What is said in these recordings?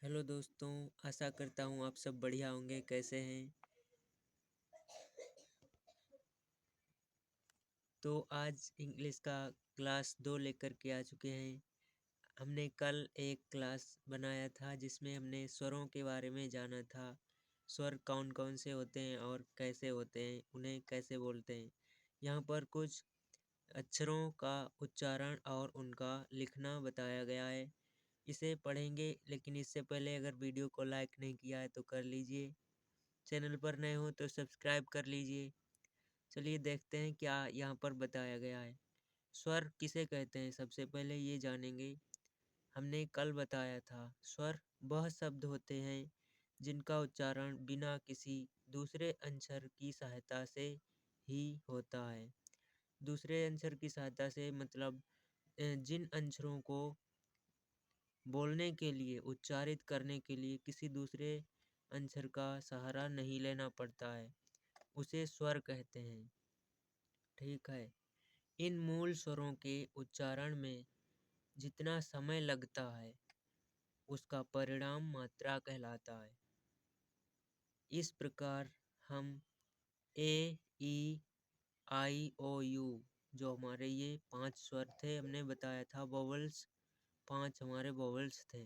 Hello दोस्तों, आशा करता हूँ आप सब बढ़िया होंगे। कैसे हैं? तो आज इंग्लिश का क्लास 2 लेकर के आ चुके हैं। हमने कल एक क्लास बनाया था जिसमें हमने स्वरों के बारे में जाना था। स्वर कौन कौन से होते हैं और कैसे होते हैं, उन्हें कैसे बोलते हैं। यहाँ पर कुछ अक्षरों का उच्चारण और उनका लिखना बताया गया है। इसे पढ़ेंगे, लेकिन इससे पहले अगर वीडियो को लाइक नहीं किया है तो कर लीजिए। चैनल पर नए हो तो सब्सक्राइब कर लीजिए। चलिए देखते हैं क्या यहाँ पर बताया गया है। स्वर किसे कहते हैं, सबसे पहले ये जानेंगे। हमने कल बताया था स्वर वह शब्द होते हैं जिनका उच्चारण बिना किसी दूसरे अक्षर की सहायता से ही होता है। दूसरे अक्षर की सहायता से मतलब जिन अक्षरों को बोलने के लिए, उच्चारित करने के लिए किसी दूसरे अक्षर का सहारा नहीं लेना पड़ता है, उसे स्वर कहते हैं। ठीक है। इन मूल स्वरों के उच्चारण में जितना समय लगता है उसका परिणाम मात्रा कहलाता है। इस प्रकार हम ए, ई, आई, ओ, यू, जो हमारे ये 5 स्वर थे, हमने बताया था वोवेल्स, 5 हमारे वोवेल्स थे।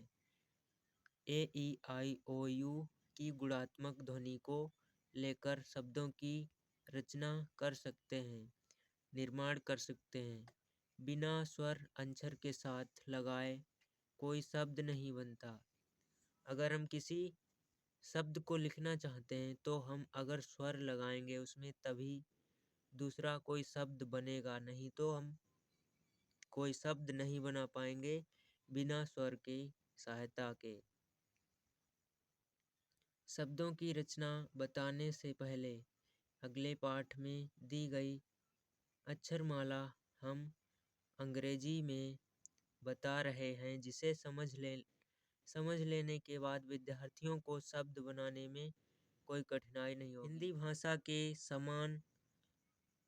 ए, ई, आई, ओ, यू की गुणात्मक ध्वनि को लेकर शब्दों की रचना कर सकते हैं, निर्माण कर सकते हैं। बिना स्वर अक्षर के साथ लगाए कोई शब्द नहीं बनता। अगर हम किसी शब्द को लिखना चाहते हैं तो हम अगर स्वर लगाएंगे उसमें, तभी दूसरा कोई शब्द बनेगा, नहीं तो हम कोई शब्द नहीं बना पाएंगे बिना स्वर की सहायता के। शब्दों की रचना बताने से पहले अगले पाठ में दी गई अक्षरमाला हम अंग्रेजी में बता रहे हैं, जिसे समझ लेने के बाद विद्यार्थियों को शब्द बनाने में कोई कठिनाई नहीं होगी। हिंदी भाषा के समान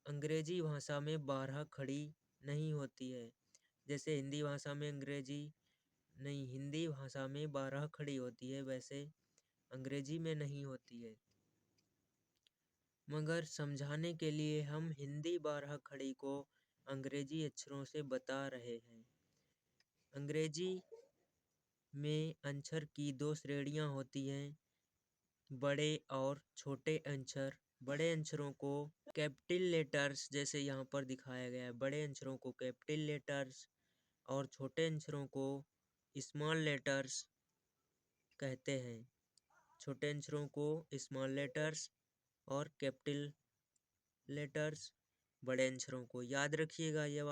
अंग्रेजी भाषा में 12 खड़ी नहीं होती है। जैसे हिंदी भाषा में अंग्रेजी नहीं, हिंदी भाषा में 12 खड़ी होती है, वैसे अंग्रेजी में नहीं होती है। मगर समझाने के लिए हम हिंदी 12 खड़ी को अंग्रेजी अक्षरों से बता रहे हैं। अंग्रेजी में अक्षर की 2 श्रेणियां होती हैं, बड़े और छोटे अक्षर। बड़े अक्षरों को कैपिटल लेटर्स, जैसे यहाँ पर दिखाया गया है, बड़े अक्षरों को कैपिटल लेटर्स और छोटे अक्षरों को स्मॉल लेटर्स कहते हैं। छोटे अक्षरों को स्मॉल लेटर्स और कैपिटल लेटर्स बड़े अक्षरों को। याद रखिएगा ये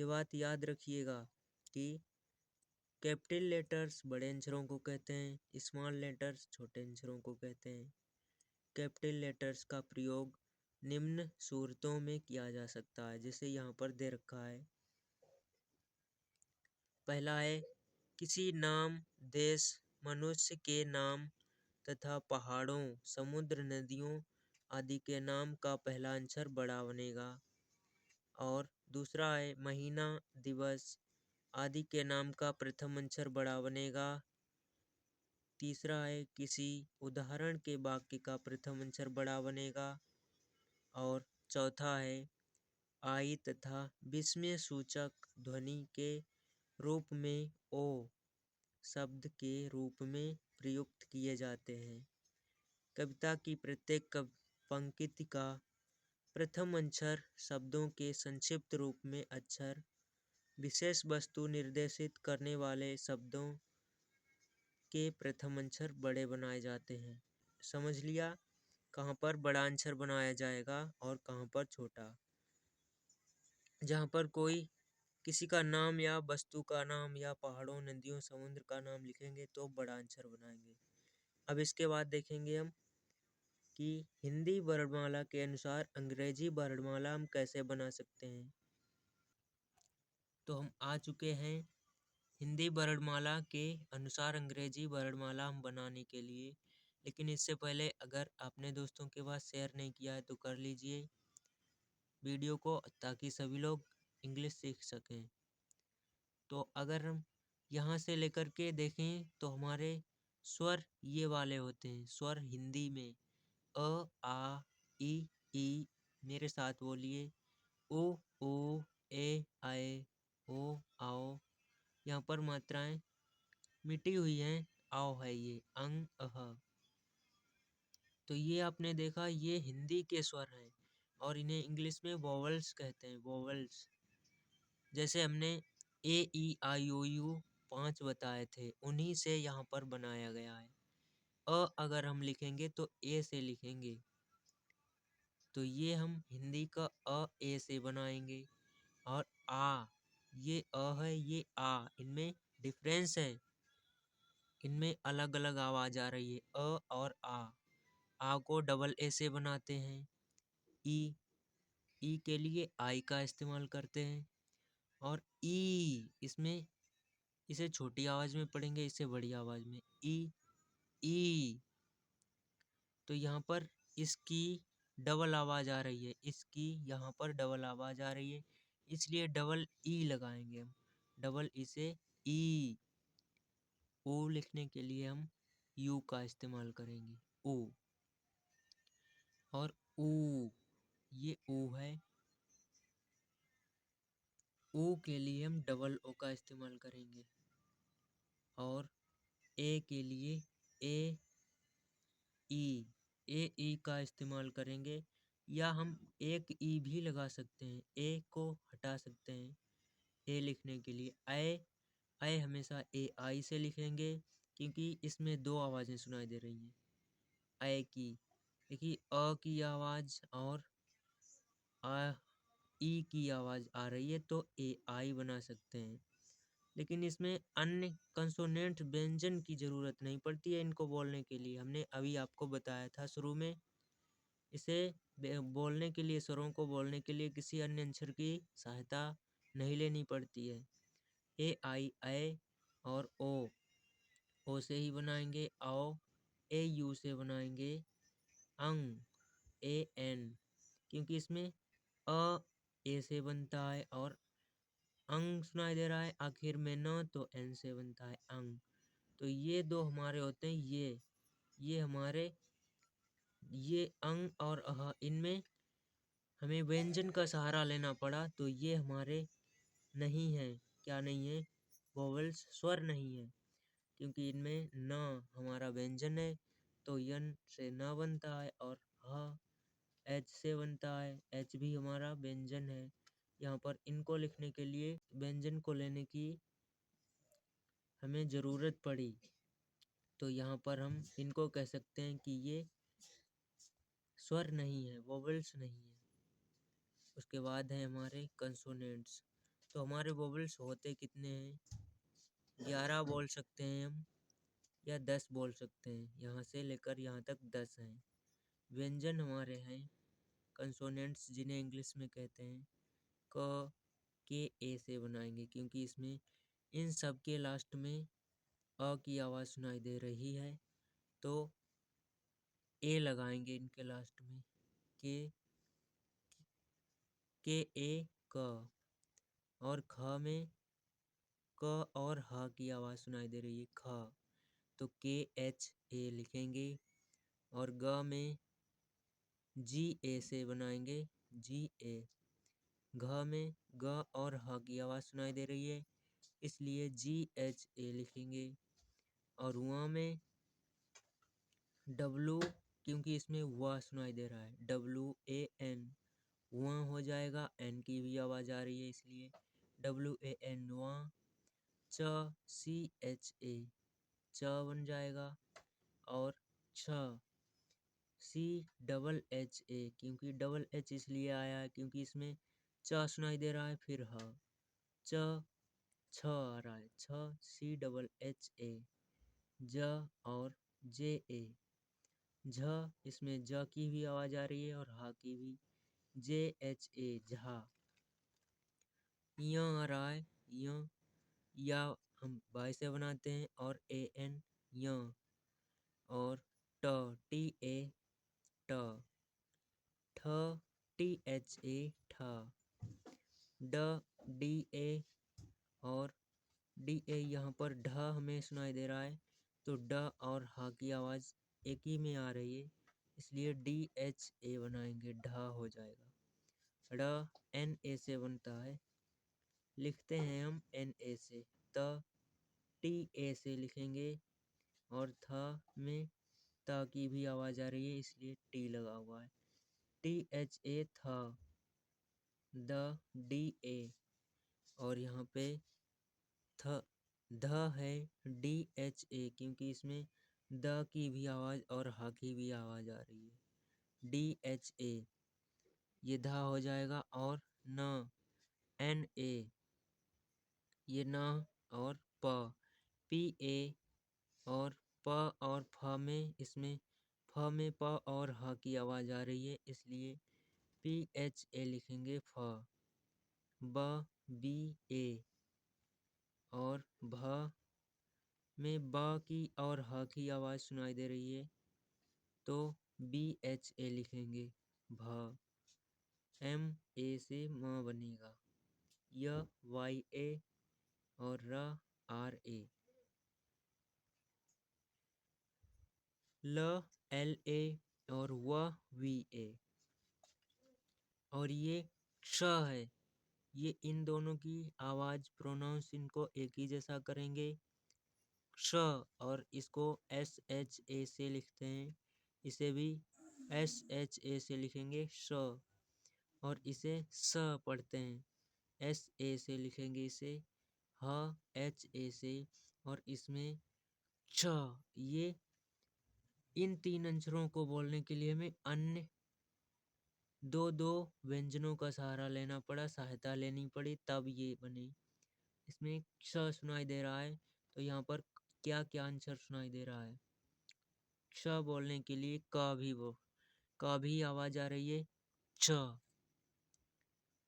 बात याद रखिएगा कि कैपिटल लेटर्स बड़े अक्षरों को कहते हैं, स्मॉल लेटर्स छोटे अक्षरों को कहते हैं। कैपिटल लेटर्स का प्रयोग निम्न सूरतों में किया जा सकता है, जैसे यहाँ पर दे रखा है। पहला है किसी नाम, देश, मनुष्य के नाम तथा पहाड़ों, समुद्र, नदियों आदि के नाम का पहला अक्षर बड़ा बनेगा। और दूसरा है महीना, दिवस आदि के नाम का प्रथम अक्षर बड़ा बनेगा। तीसरा है किसी उदाहरण के वाक्य का प्रथम अक्षर बड़ा बनेगा। और चौथा है आई तथा विस्मय सूचक ध्वनि के रूप में ओ शब्द के रूप में प्रयुक्त किए जाते हैं। कविता की प्रत्येक पंक्ति का प्रथम अक्षर शब्दों के संक्षिप्त रूप में अक्षर विशेष वस्तु निर्देशित करने वाले शब्दों के प्रथम अक्षर बड़े बनाए जाते हैं। समझ लिया कहाँ पर बड़ा अक्षर बनाया जाएगा और कहाँ पर छोटा। जहाँ पर कोई किसी का नाम या वस्तु का नाम या पहाड़ों, नदियों, समुद्र का नाम लिखेंगे तो बड़ा अक्षर बनाएंगे। अब इसके बाद देखेंगे हम कि हिंदी वर्णमाला के अनुसार अंग्रेजी वर्णमाला हम कैसे बना सकते हैं। तो हम आ चुके हैं हिंदी वर्णमाला के अनुसार अंग्रेजी वर्णमाला हम बनाने के लिए। लेकिन इससे पहले अगर आपने दोस्तों के पास शेयर नहीं किया है तो कर लीजिए वीडियो को, ताकि सभी लोग इंग्लिश सीख सकें। तो अगर हम यहाँ से लेकर के देखें तो हमारे स्वर ये वाले होते हैं। स्वर हिंदी में अ, आ, ई। मेरे साथ बोलिए ओ, ए, आए, ओ, आओ। यहाँ पर मात्राएं मिटी हुई हैं। आओ है ये अंग, अह। तो ये आपने देखा, ये हिंदी के स्वर हैं और इन्हें इंग्लिश में वोवल्स कहते हैं, वोवल्स। जैसे हमने ए, ई, आई, ओ, यू 5 बताए थे, उन्हीं से यहाँ पर बनाया गया है। अगर हम लिखेंगे तो ए से लिखेंगे, तो ये हम हिंदी का ए से बनाएंगे। और आ, ये है, ये आ, इनमें डिफरेंस है, इनमें अलग अलग आवाज आ रही है और आ को डबल ए से बनाते हैं। ई के लिए आई का इस्तेमाल करते हैं। और इसमें इसे छोटी आवाज में पढ़ेंगे, इसे बड़ी आवाज में ई। तो यहाँ पर इसकी डबल आवाज आ रही है, इसकी यहाँ पर डबल आवाज आ रही है, इसलिए डबल ई लगाएंगे हम। डबल ई से ई। ओ लिखने के लिए हम यू का इस्तेमाल करेंगे, ओ। और ऊ, ये ओ है। ओ के लिए हम डबल ओ का इस्तेमाल करेंगे। और ए के लिए ए ई का इस्तेमाल करेंगे, या हम एक ई भी लगा सकते हैं, ए को हटा सकते हैं ए लिखने के लिए। आए हमेशा ए आई से लिखेंगे, क्योंकि इसमें दो आवाज़ें सुनाई दे रही हैं आए की। देखिए अ की आवाज़ और आ ई की आवाज़ आ रही है, तो ए आई बना सकते हैं। लेकिन इसमें अन्य कंसोनेंट व्यंजन की ज़रूरत नहीं पड़ती है इनको बोलने के लिए। हमने अभी आपको बताया था शुरू में, इसे बोलने के लिए, स्वरों को बोलने के लिए किसी अन्य अक्षर की सहायता नहीं लेनी पड़ती है। ए, आई, ए और ओ से ही बनाएंगे आओ। ए, यू से बनाएंगे अंग, ए, एन, क्योंकि इसमें ए से बनता है और अंग सुनाई दे रहा है आखिर में न, तो एन से बनता है अंग। तो ये दो हमारे होते हैं, ये हमारे, ये अंग और अह, इनमें हमें व्यंजन का सहारा लेना पड़ा, तो ये हमारे नहीं है। क्या नहीं है? वोवेल्स, स्वर नहीं है, क्योंकि इनमें न हमारा व्यंजन है, तो यन से न बनता है। और ह एच से बनता है, एच भी हमारा व्यंजन है। यहाँ पर इनको लिखने के लिए व्यंजन को लेने की हमें ज़रूरत पड़ी, तो यहाँ पर हम इनको कह सकते हैं कि ये स्वर नहीं है, वोवेल्स नहीं है। उसके बाद है हमारे कंसोनेंट्स। तो हमारे वोवेल्स होते कितने हैं? 11 बोल सकते हैं हम, या 10 बोल सकते हैं। यहाँ से लेकर यहाँ तक 10 हैं। व्यंजन हमारे हैं कंसोनेंट्स, जिन्हें इंग्लिश में कहते हैं क, के, ए से बनाएंगे, क्योंकि इसमें इन सब के लास्ट में अ की आवाज़ सुनाई दे रही है, तो ए लगाएंगे इनके लास्ट में। के ए क। और ख में क और ह की आवाज़ सुनाई दे रही है, ख, तो के एच ए लिखेंगे। और ग में जी ए से बनाएंगे, जी ए। घ में ग और ह की आवाज़ सुनाई दे रही है, इसलिए जी एच ए लिखेंगे। और वहाँ में डब्लू, क्योंकि इसमें व सुनाई दे रहा है, WAN, वहाँ हो जाएगा, एन की भी आवाज़ आ रही है, इसलिए WAN वहाँ। CHA, च बन जाएगा। और छ, CHHA, क्योंकि डबल एच इसलिए आया है क्योंकि इसमें च सुनाई दे रहा है, फिर ह, च, छ आ रहा है, छ, CHHA। ज और JA, झ, इसमें ज की भी आवाज़ आ रही है और हा की भी, JHA, झा। य आ रहा है, या हम बाई से बनाते हैं, और AN, य। और TA, ट, THA, ठ, DA और डी ए। यहाँ पर ढ हमें सुनाई दे रहा है, तो ड और ह की आवाज़ एक ही में आ रही है, इसलिए डी एच ए बनाएंगे, ढ हो जाएगा। ड़ एन ए से बनता है, लिखते हैं हम एन ए से। त टी ए से लिखेंगे, और थ में त की भी आवाज़ आ रही है, इसलिए टी लगा हुआ है। टी एच ए था, द डी ए, और यहाँ पे थ ध है डी एच ए, क्योंकि इसमें द की भी आवाज़ और ह की भी आवाज़ आ रही है। डी एच ए ये ध हो जाएगा, और न एन ए ये न, और प पी ए, और प और फ में, इसमें फ में प और ह की आवाज़ आ रही है, इसलिए पी एच ए लिखेंगे फ। ब बी ए, और भ में ब की और ह की आवाज़ सुनाई दे रही है, तो बी एच ए लिखेंगे भ। एम ए से म बनेगा। य वाई ए, और र आर ए। ल एल ए, और व वी ए। और ये श है, ये इन दोनों की आवाज़ प्रोनाउंस इनको एक ही जैसा करेंगे, श, और इसको एस एच ए से लिखते हैं, इसे भी एस एच ए से लिखेंगे श, और इसे स पढ़ते हैं, एस ए से लिखेंगे इसे, ह एच ए से, और इसमें छ। ये इन तीन अक्षरों को बोलने के लिए हमें अन्य दो दो व्यंजनों का सहारा लेना पड़ा, सहायता लेनी पड़ी, तब ये बने। इसमें श सुनाई दे रहा है, तो यहाँ पर क्या क्या आंसर सुनाई दे रहा है? श बोलने के लिए क भी आवाज़ आ रही है, छ,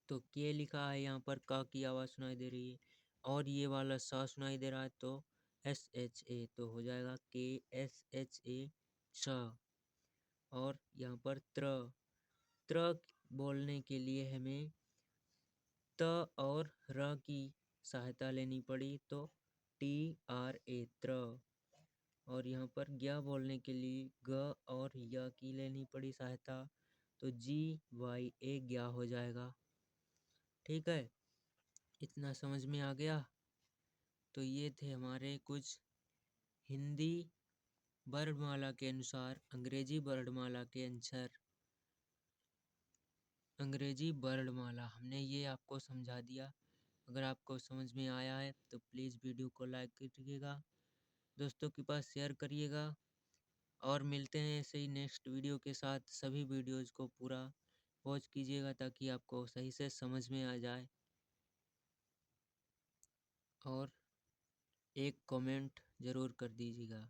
तो के लिखा है, यहाँ पर क की आवाज़ सुनाई दे रही है, और ये वाला स सुनाई दे रहा है, तो एस एच ए, तो हो जाएगा के एस एच ए श। और यहाँ पर त्र बोलने के लिए हमें त और र की सहायता लेनी पड़ी, तो टी आर ए त्र। और यहाँ पर ज्ञ बोलने के लिए ग और य की लेनी पड़ी सहायता, तो जी वाई ए ज्ञ हो जाएगा। ठीक है, इतना समझ में आ गया? तो ये थे हमारे कुछ हिंदी वर्णमाला के अनुसार अंग्रेजी वर्णमाला के आंसर। अंग्रेजी वर्णमाला हमने ये आपको समझा दिया। अगर आपको समझ में आया है तो प्लीज़ वीडियो को लाइक कीजिएगा, दोस्तों के पास शेयर करिएगा, और मिलते हैं ऐसे ही नेक्स्ट वीडियो के साथ। सभी वीडियोज़ को पूरा वॉच कीजिएगा ताकि आपको सही से समझ में आ जाए, और एक कमेंट ज़रूर कर दीजिएगा।